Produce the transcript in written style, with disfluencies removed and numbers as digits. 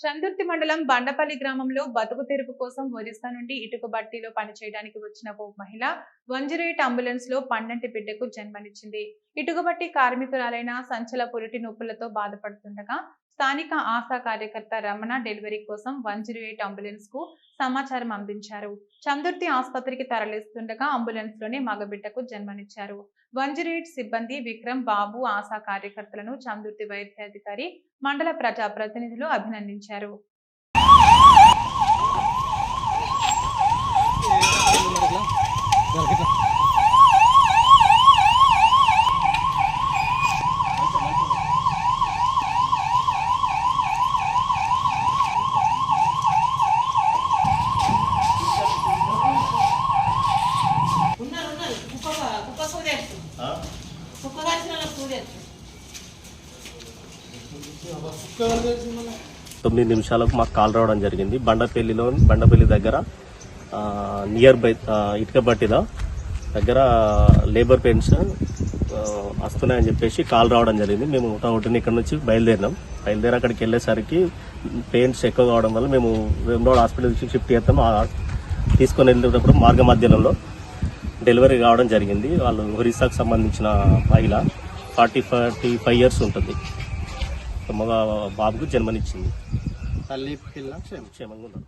చందుర్తి మండలం బండపల్లి గ్రామంలో బతుకు తెరుపు కోసం ఒరిస్సా నుండి ఇటుక బట్టీలో పనిచేయడానికి వచ్చిన ఓ మహిళ 108 అంబులెన్స్ లో పండంటి బిడ్డకు జన్మనిచ్చింది. ఇటుక బట్టి కార్మికురాలైన సంచల పురిటి నొప్పులతో బాధపడుతుండగా స్థానిక ఆశా కార్యకర్త రమణ డెలివరీ కోసం 108 అంబులెన్స్ కు సమాచారం అందించారు. చందుర్తి ఆసుపత్రికి తరలిస్తుండగా అంబులెన్స్ లోనే మగబిడ్డకు జన్మనిచ్చారు. 108 సిబ్బంది విక్రమ్, బాబు, ఆశా కార్యకర్తలను చందుర్తి వైద్యాధికారి, మండల ప్రజా ప్రతినిధులు అభినందించారు. తొమ్మిది నిమిషాలకు మాకు కాల్ రావడం జరిగింది. బండపల్లి దగ్గర నియర్ బై ఇటుక బట్టిల దగ్గర లేబర్ పెయిన్స్ వస్తున్నాయని చెప్పేసి కాల్ రావడం జరిగింది. మేము ఒకటిని ఇక్కడ నుంచి బయలుదేరి అక్కడికి వెళ్ళేసరికి పెయిన్స్ ఎక్కువ కావడం వల్ల మేము వేములవాడ హాస్పిటల్కి షిఫ్ట్ చేస్తాం. తీసుకొని వెళ్ళేటప్పుడు మార్గ మధ్యలో డెలివరీ కావడం జరిగింది. వాళ్ళు ఒరిస్సాకు సంబంధించిన మహిళ 45 ఇయర్స్ ఉంటుంది. మగ బాబుకు జన్మనిచ్చింది. తల్లి పిల్ల క్షేమంగా ఉన్నారు.